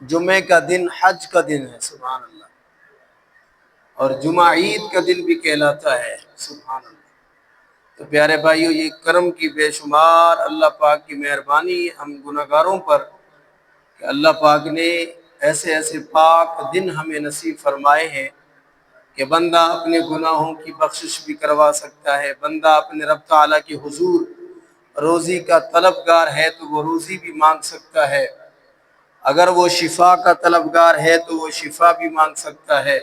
جمعے کا دن حج کا دن ہے، سبحان اللہ، اور جمعہ عید کا دن بھی کہلاتا ہے، سبحان اللہ۔ تو پیارے بھائیو، یہ کرم کی بے شمار اللہ پاک کی مہربانی ہم گناہگاروں پر کہ اللہ پاک نے ایسے ایسے پاک دن ہمیں نصیب فرمائے ہیں کہ بندہ اپنے گناہوں کی بخشش بھی کروا سکتا ہے، بندہ اپنے رب تعالیٰ کے حضور روزی کا طلبگار ہے تو وہ روزی بھی مانگ سکتا ہے، اگر وہ شفا کا طلبگار ہے تو وہ شفا بھی مانگ سکتا ہے۔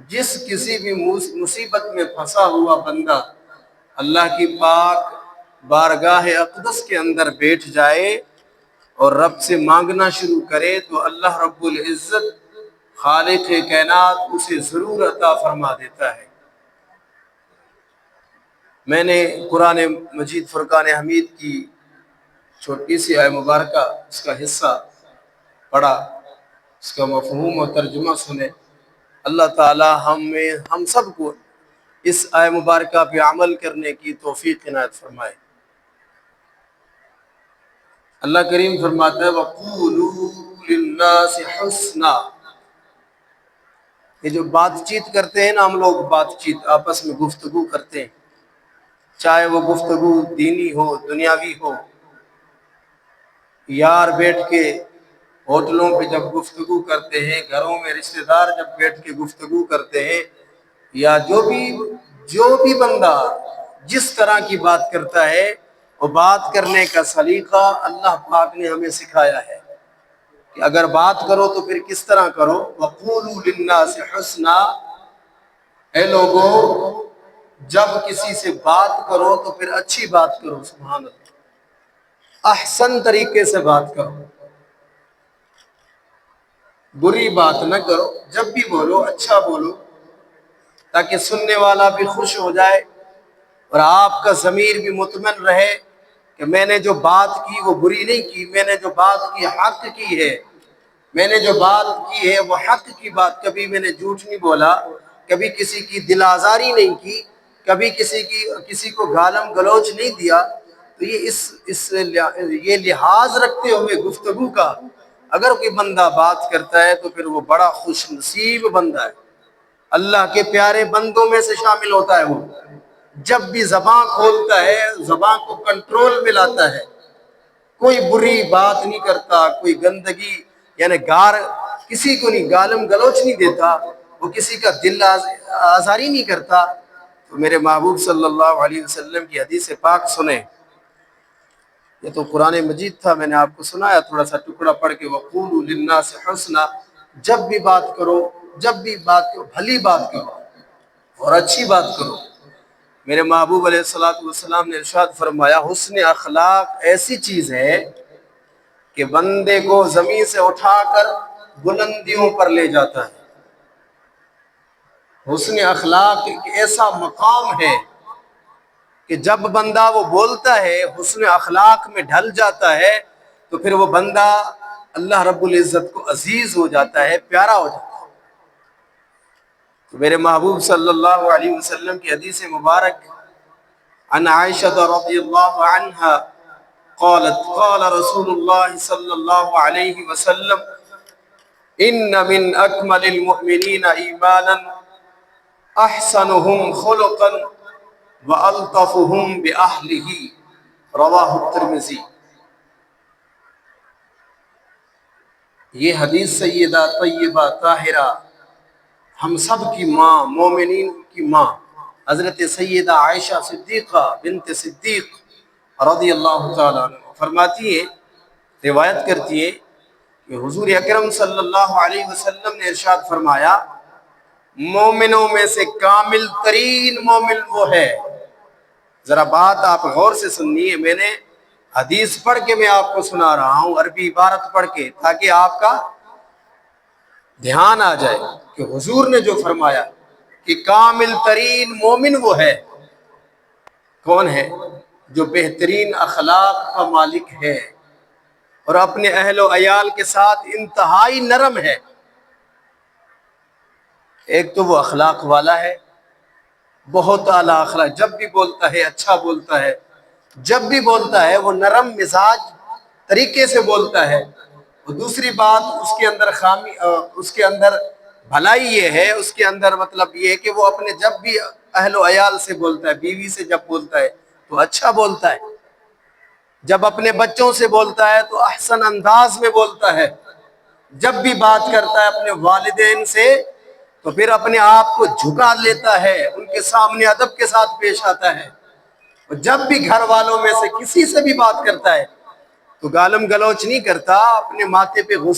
جس کسی بھی مصیبت میں پھنسا ہوا بندہ اللہ کی پاک بارگاہ اقدس کے اندر بیٹھ جائے اور رب سے مانگنا شروع کرے تو اللہ رب العزت خالق کائنات اسے ضرور عطا فرما دیتا ہے۔ میں نے قرآن مجید فرقان حمید کی چھوٹی سی آیہ مبارکہ اس کا حصہ پڑھا، اس کا مفہوم اور ترجمہ سنے۔ اللہ تعالی ہم سب کو اس آیہ مبارکہ پہ عمل کرنے کی توفیق عنایت فرمائے۔ اللہ کریم فرماتا ہے وَقُولُوا لِلنَّاسِ حُسْنًا۔ یہ جو بات چیت کرتے ہیں نا ہم لوگ، بات چیت آپس میں گفتگو کرتے ہیں، چاہے وہ گفتگو دینی ہو دنیاوی ہو، یار بیٹھ کے ہوٹلوں پہ جب گفتگو کرتے ہیں، گھروں میں رشتہ دار جب بیٹھ کے گفتگو کرتے ہیں، یا جو بھی بندہ جس طرح کی بات کرتا ہے، وہ بات کرنے کا سلیقہ اللہ پاک نے ہمیں سکھایا ہے کہ اگر بات کرو تو پھر کس طرح کرو۔ وَقُولُوا لِلنَّاسِ حُسْنًا، اے لوگوں جب کسی سے بات کرو تو پھر اچھی بات کرو، سبحان اللہ، احسن طریقے سے بات کرو، بری بات نہ کرو، جب بھی بولو اچھا بولو تاکہ سننے والا بھی خوش ہو جائے اور آپ کا ضمیر بھی مطمئن رہے کہ میں نے جو بات کی وہ بری نہیں کی، میں نے جو بات کی حق کی ہے، میں نے جو بات کی ہے وہ حق کی بات، کبھی میں نے جھوٹ نہیں بولا، کبھی کسی کی دل آزاری نہیں کی، کبھی کسی کو گالم گلوچ نہیں دیا۔ تو یہ لحاظ رکھتے ہوئے گفتگو کا اگر کوئی بندہ بات کرتا ہے تو پھر وہ بڑا خوش نصیب بندہ ہے، اللہ کے پیارے بندوں میں سے شامل ہوتا ہے۔ وہ جب بھی زبان کھولتا ہے زبان کو کنٹرول میں لاتا ہے، کوئی بری بات نہیں کرتا، کوئی گندگی یعنی کسی کو نہیں گالم گلوچ نہیں دیتا، وہ کسی کا دل آزاری نہیں کرتا۔ تو میرے محبوب صلی اللہ علیہ وسلم کی حدیث پاک سنیں، یہ تو قرآن مجید تھا، میں نے آپ کو سنایا تھوڑا سا ٹکڑا پڑھ کے، وَقُولُوا لِلنَّاسِ حُسْنًا، جب بھی بات کرو بھلی بات کرو اور اچھی بات کرو۔ میرے محبوب علیہ السلام نے ارشاد فرمایا حسن اخلاق ایسی چیز ہے کہ بندے کو زمین سے اٹھا کر بلندیوں پر لے جاتا ہے۔ حسن اخلاق ایک ایسا مقام ہے کہ جب بندہ وہ بولتا ہے حسن اخلاق میں ڈھل جاتا ہے تو پھر وہ بندہ اللہ رب العزت کو عزیز ہو جاتا ہے، پیارا ہو جاتا ہے۔ تو میرے محبوب صلی اللہ علیہ وسلم کی حدیث مبارک عن عائشہ رضی اللہ عنہا قالت قال رسول اللہ صلی اللہ علیہ وسلم ان من اکمل المؤمنین ایمانا احسنهم خلقا وَأَلْطَفُهُمْ بِأَهْلِهِ رواہ الترمذی۔ یہ حدیث سیدہ طیبہ طاہرہ ہم سب کی ماں، مومنین کی ماں حضرت سیدہ عائشہ صدیقہ بنت صدیق رضی اللہ تعالیٰ عنہ فرماتی ہیں، روایت کرتی ہیں کہ حضور اکرم صلی اللہ علیہ وسلم نے ارشاد فرمایا مومنوں میں سے کامل ترین مومن وہ ہے۔ ذرا بات آپ غور سے سنیے، میں نے حدیث پڑھ کے میں آپ کو سنا رہا ہوں، عربی عبارت پڑھ کے، تاکہ آپ کا دھیان آ جائے کہ حضور نے جو فرمایا کہ کامل ترین مومن وہ ہے، کون ہے؟ جو بہترین اخلاق کا مالک ہے اور اپنے اہل و عیال کے ساتھ انتہائی نرم ہے۔ ایک تو وہ اخلاق والا ہے، بہت اعلیٰ اخلاق، جب بھی بولتا ہے اچھا بولتا ہے، جب بھی بولتا ہے وہ نرم مزاج طریقے سے بولتا ہے، اور دوسری بات اس کے اندر خامی، اس کے اندر بھلائی یہ ہے، اس کے اندر مطلب یہ ہے کہ وہ اپنے جب بھی اہل و عیال سے بولتا ہے، بیوی سے جب بولتا ہے تو اچھا بولتا ہے، جب اپنے بچوں سے بولتا ہے تو احسن انداز میں بولتا ہے، جب بھی بات کرتا ہے اپنے والدین سے تو پھر اپنے آپ کو جھکا لیتا ہے، ان کے سامنے ادب کے ساتھ پیش آتا ہے، اور جب بھی گھر والوں میں سے کسی سے بھی بات کرتا ہے تو گالم گلوچ نہیں کرتا، اپنے ماتھے پہ غصے